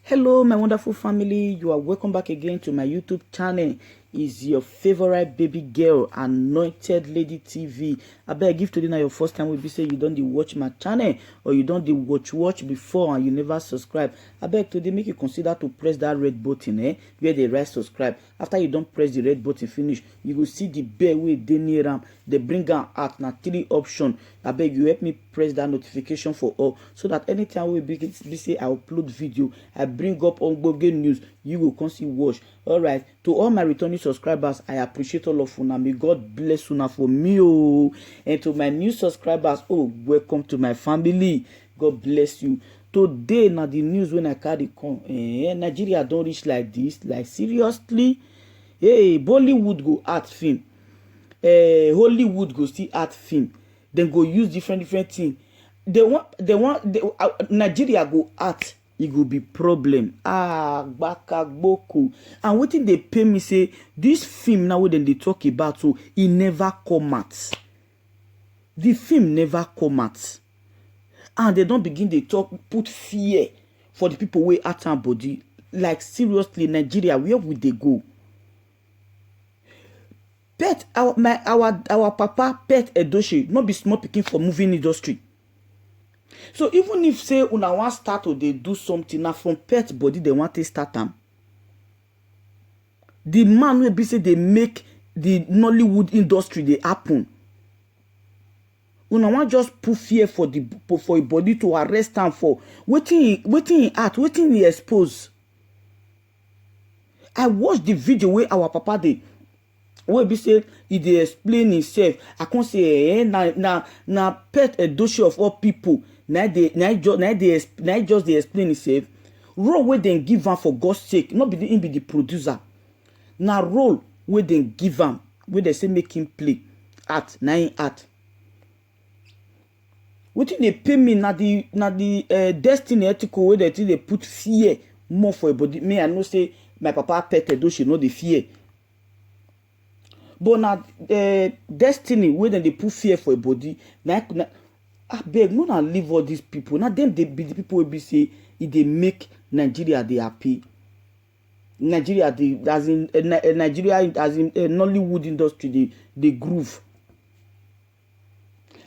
Hello my wonderful family, you are welcome back again to my YouTube channel. Is your favorite baby girl Anointed Lady TV. I beg if today na your first time we be say you don't watch my channel or you don't watch before and you never subscribe. I beg today make you consider to press that red button where they write subscribe. After you don't press the red button finish, you will see the bell wey dey near am. They bring am out na 3 options. I beg you help me press that notification for all so that anytime we be say I upload video, I bring up ongoing news, you will come see watch. All right, to all my returning subscribers, I appreciate all of una. May God bless una for me. Oh, and to my new subscribers, oh, welcome to my family. God bless you. Today now the news when I carry come, Nigeria don't reach like this, like seriously. Hey, Bollywood go art film, Hollywood go still art film. Then go use different things. Nigeria go art. It will be problem. Baka boku. And wetin they pay me say this film now when they talk about so it never come out. The film never come out. And they don't begin they talk put fear for the people wey at our body. Like seriously, Nigeria, where would they go? Pet our papa Pet Edochie not be small picking for moving industry. So even if say una want start or they do something now from Pet body they want to start them. The man will be say they make the Nollywood industry they happen. Una want just put fear for a body to arrest them for waiting he expose. I watched the video where our papa they wey be say he dey explain himself. I can't say na Pet Edochie of all people. Now just they explain himself. Role where they give am for God's sake, not be the producer. Now role where they give am, where they say make him play art, na him art. Wetin they pay me na the Destinyetiko where they put fear more for a body. Me I know say my papa Pet Edochie no the fear. But now Destiny where they put fear for a body. I beg, no na leave all these people. Now them they be the people will be say if they make Nigeria they happy. Nigeria they as in Nollywood industry they groove.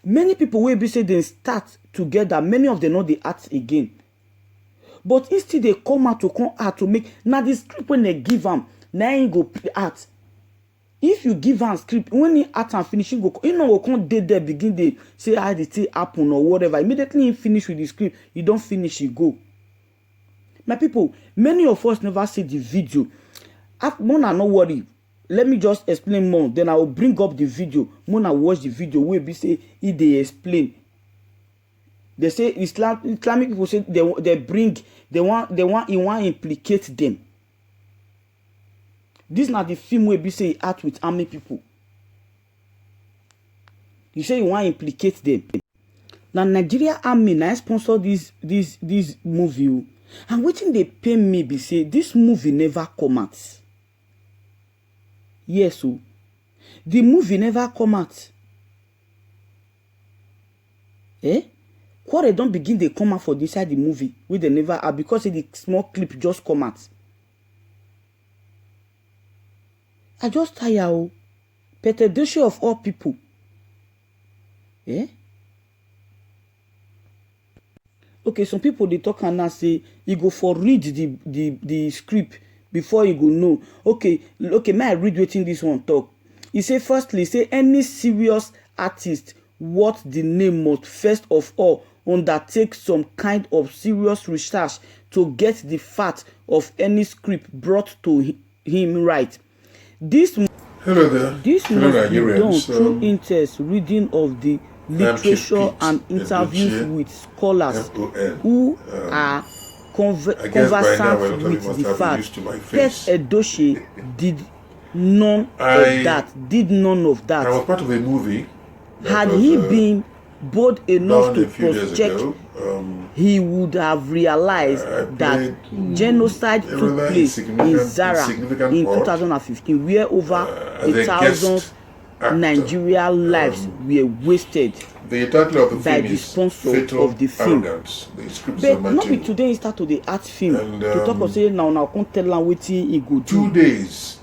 Many people will be say they start together. Many of them know the art again. But instead they come out to make now the script when they give them, now you go play art. If you give am script, when he art and finish, go come there begin they say how the thing happen or whatever. Immediately he finish with the script, you don't finish, he go. My people, many of us never see the video. Mona no worry. Let me just explain more. Then I will bring up the video. Mona watch the video where be say if they explain. They say Islamic people say they want implicate them. This not the film where be say art with army people. You say you want to implicate them. Now Nigeria army now sponsor this movie. And waiting they pay me be say this movie never come out. Yes, so the movie never come out. Quarrel don't begin they come out for this side the movie where they never are because the small clip just come out. I just tire Pet Edochie of all people. Okay, some people they talk and now say you go for read the script before you go know. Okay, may I read waiting this one talk. He say firstly, say any serious artist what the name must first of all undertake some kind of serious research to get the fact of any script brought to him right. This must be done through interest reading of the literature and interviews with scholars who are conversant with the fact. Pet Edochie did none of that. I was part of a movie. Had he been bold enough to cross-check, he would have realized that genocide took place in Zara in 2015, where over 1,000 Nigerian lives were wasted. The title of the by film the is sponsor Fatal of the film. Arrogance. The script But not be today he start to the art film and, to talk of say now can't tell am wetin he go do. 2 days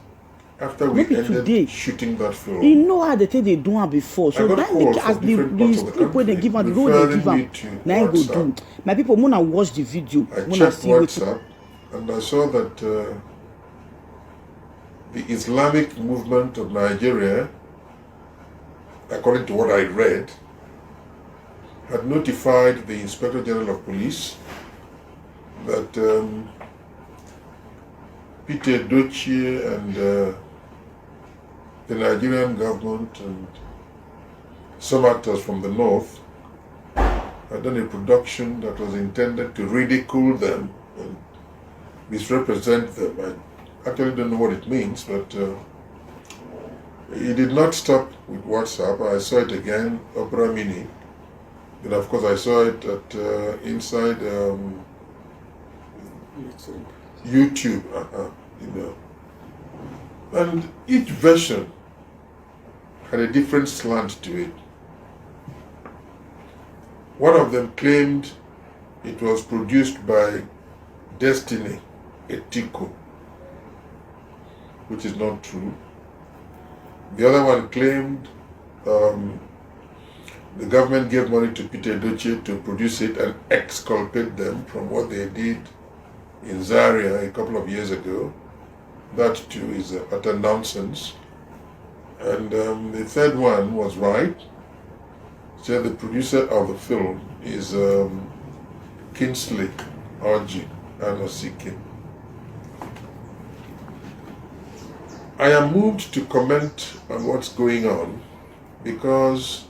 after we ended today. shooting that film, he know how they take they do am before. So that make as the script wey they give am, the role they give am, now he go do. My people, wanna watch the video. I checked WhatsApp and I saw that the Islamic movement of Nigeria, according to what I read, had notified the Inspector General of Police that Peter Edochie and the Nigerian government and some actors from the north had done a production that was intended to ridicule them and misrepresent them. I actually don't know what it means, but it did not stop with WhatsApp. I saw it again, Opera Mini. And of course I saw it at inside YouTube, you know. And each version had a different slant to it. One of them claimed it was produced by Destinyetiko, which is not true. The other one claimed the government gave money to Peter Edochie to produce it and exculpate them from what they did in Zaria a couple of years ago. That too is utter nonsense. And the third one was right. So the producer of the film is Kingsley Orji Anosike. I am moved to comment on what's going on because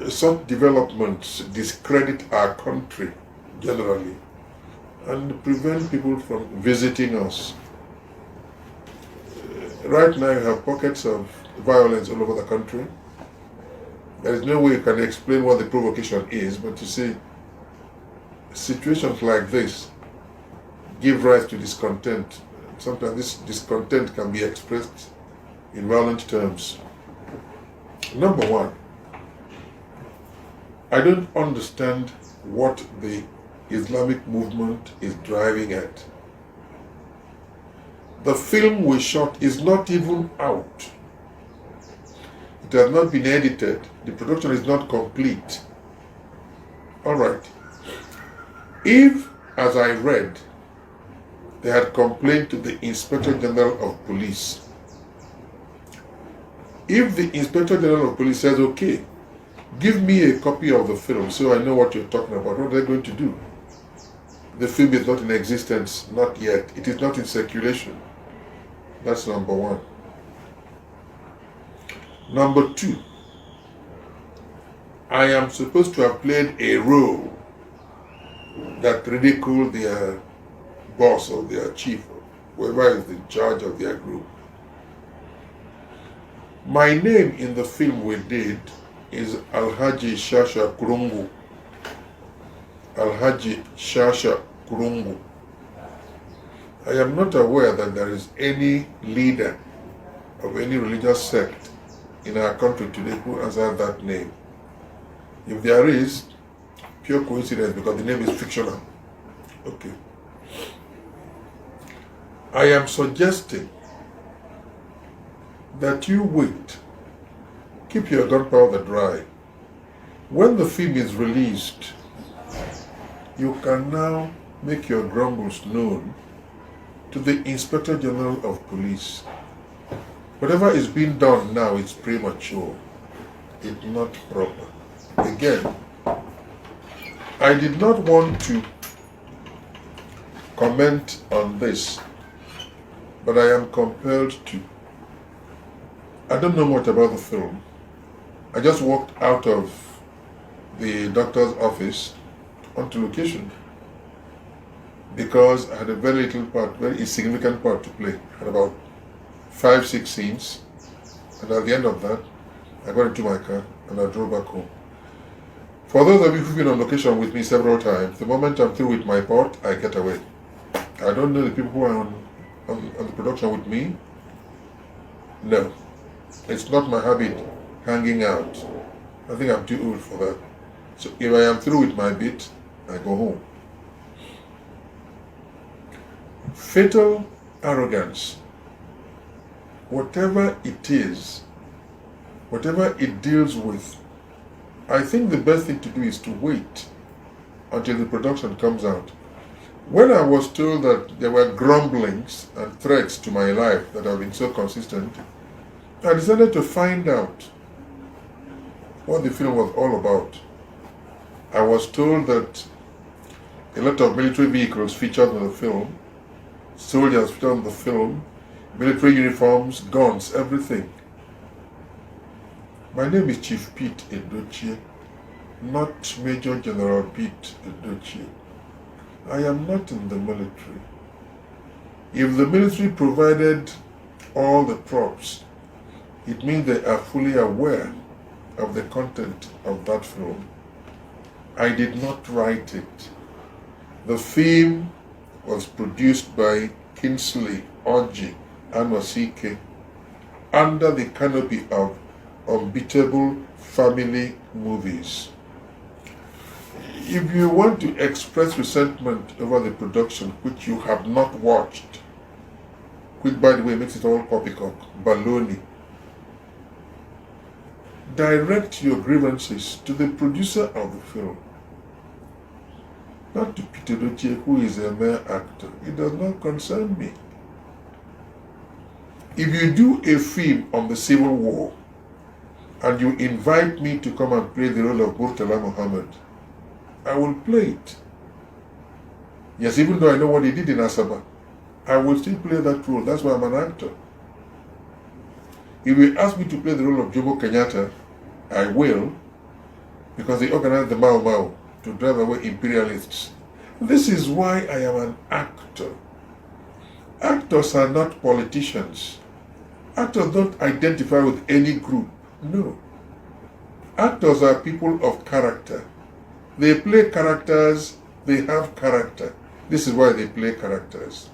such developments discredit our country generally and prevent people from visiting us. Right now you have pockets of violence all over the country. There is no way you can explain what the provocation is, but you see, situations like this give rise to discontent. Sometimes this discontent can be expressed in violent terms. Number one, I don't understand what the Islamic movement is driving at. The film we shot is not even out. It has not been edited. The production is not complete. All right. If, as I read, they had complained to the Inspector General of Police, if the Inspector General of Police says, okay, give me a copy of the film so I know what you're talking about, what are they going to do? The film is not in existence, not yet. It is not in circulation. That's number one. Number two, I am supposed to have played a role that ridiculed their boss or their chief, or whoever is in charge of their group. My name in the film we did is Alhaji Shasha Kurungu. Alhaji Shasha Kurungu. I am not aware that there is any leader of any religious sect in our country today who has had that name. If there is, pure coincidence because the name is fictional. Okay. I am suggesting that you wait. Keep your gunpowder dry. When the film is released, you can now make your grumbles known to the Inspector General of Police. Whatever is being done now is premature. It's not proper. Again, I did not want to comment on this, but I am compelled to. I don't know much about the film. I just walked out of the doctor's office onto location because I had a very little part, very insignificant part to play. I had about 5-6 scenes, and at the end of that, I got into my car and I drove back home. For those of you who've been on location with me several times, the moment I'm through with my part, I get away. I don't know the people who are on the production with me. No, it's not my habit hanging out. I think I'm too old for that. So if I am through with my bit, I go home. Fatal arrogance, whatever it is, whatever it deals with, I think the best thing to do is to wait until the production comes out. When I was told that there were grumblings and threats to my life that have been so consistent, I decided to find out what the film was all about. I was told that a lot of military vehicles featured in the film, soldiers featured in the film, military uniforms, guns, everything. My name is Chief Pete Edochie, not Major General Pete Edochie. I am not in the military. If the military provided all the props, it means they are fully aware of the content of that film. I did not write it. The film was produced by Kingsley Oji Anosike under the canopy of Unbeatable Family Movies. If you want to express resentment over the production which you have not watched, which by the way makes it all poppycock, baloney, direct your grievances to the producer of the film, not to Peter Edochie, who is a mere actor. It does not concern me. If you do a film on the Civil War and you invite me to come and play the role of Murtala Muhammad, I will play it. Yes, even though I know what he did in Asaba, I will still play that role. That's why I'm an actor. If you ask me to play the role of Jomo Kenyatta, I will, because they organized the Mau Mau to drive away imperialists. This is why I am an actor. Actors are not politicians. Actors don't identify with any group. No. Actors are people of character. They play characters, they have character. This is why they play characters.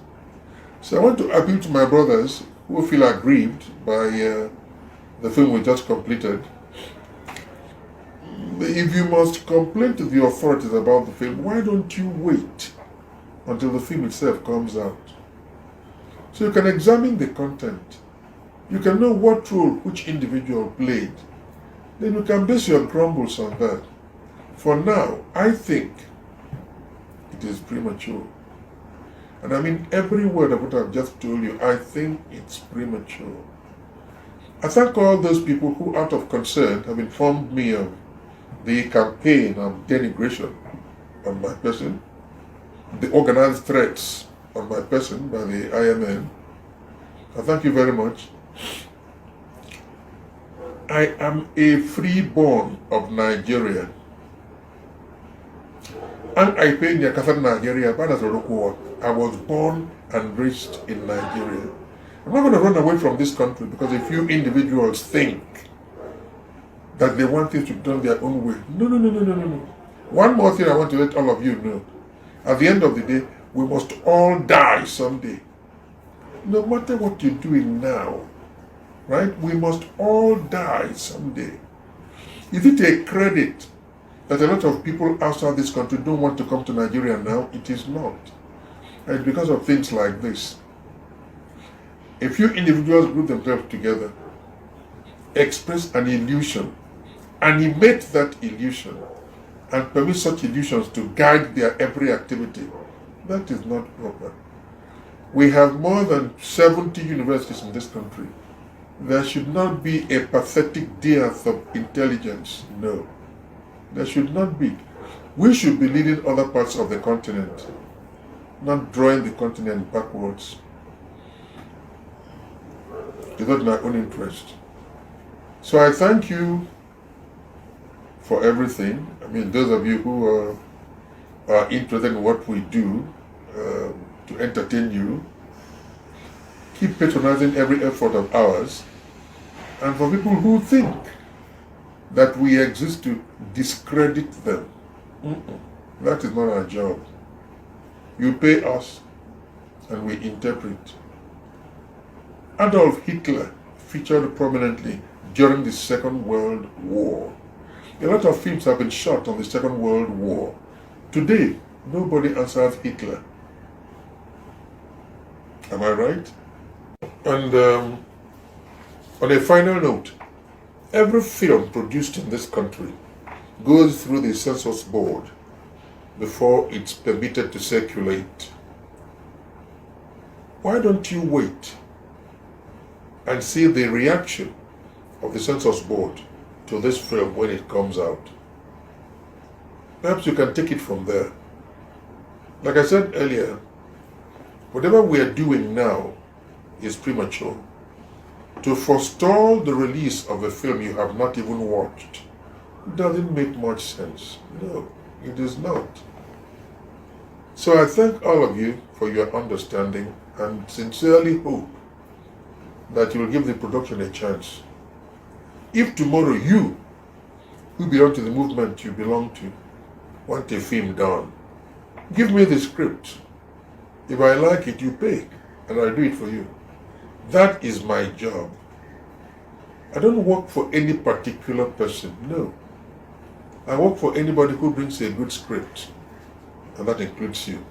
So I want to appeal to my brothers who feel aggrieved by the film we just completed. If you must complain to the authorities about the film, why don't you wait until the film itself comes out? So you can examine the content. You can know what role which individual played. Then you can base your grumbles on that. For now, I think it is premature. And I mean every word of what I've just told you, I think it's premature. I thank all those people who, out of concern, have informed me of the campaign of denigration on my person, the organized threats on my person by the IMN. I thank you very much. I am a freeborn of Nigeria. And I pay in Nigeria, but as a local, I was born and raised in Nigeria. I'm not going to run away from this country because a few individuals think that they want things to be done their own way. No. One more thing I want to let all of you know. At the end of the day, we must all die someday. No matter what you're doing now, right? We must all die someday. Is it a credit that a lot of people outside this country don't want to come to Nigeria now? It is not. And it's because of things like this. A few individuals group themselves together, express an illusion, animate that illusion, and permit such illusions to guide their every activity. That is not proper. We have more than 70 universities in this country. There should not be a pathetic dearth of intelligence. No. There should not be. We should be leading other parts of the continent, not drawing the continent backwards. It's not in our own interest. So I thank you for everything. I mean, those of you who are interested in what we do to entertain you, keep patronizing every effort of ours. And for people who think that we exist to discredit them, that is not our job. You pay us and we interpret. Adolf Hitler featured prominently during the Second World War. A lot of films have been shot on the Second World War. Today, nobody answers Hitler. Am I right? And on a final note, every film produced in this country goes through the census board before it's permitted to circulate. Why don't you wait and see the reaction of the census board to this film when it comes out? Perhaps you can take it from there. Like I said earlier, whatever we are doing now is premature. To forestall the release of a film you have not even watched doesn't make much sense. No, it is not. So I thank all of you for your understanding and sincerely hope that you will give the production a chance. If tomorrow you, who belong to the movement you belong to, want a film done, give me the script. If I like it, you pay, and I'll do it for you. That is my job. I don't work for any particular person, no. I work for anybody who brings a good script, and that includes you.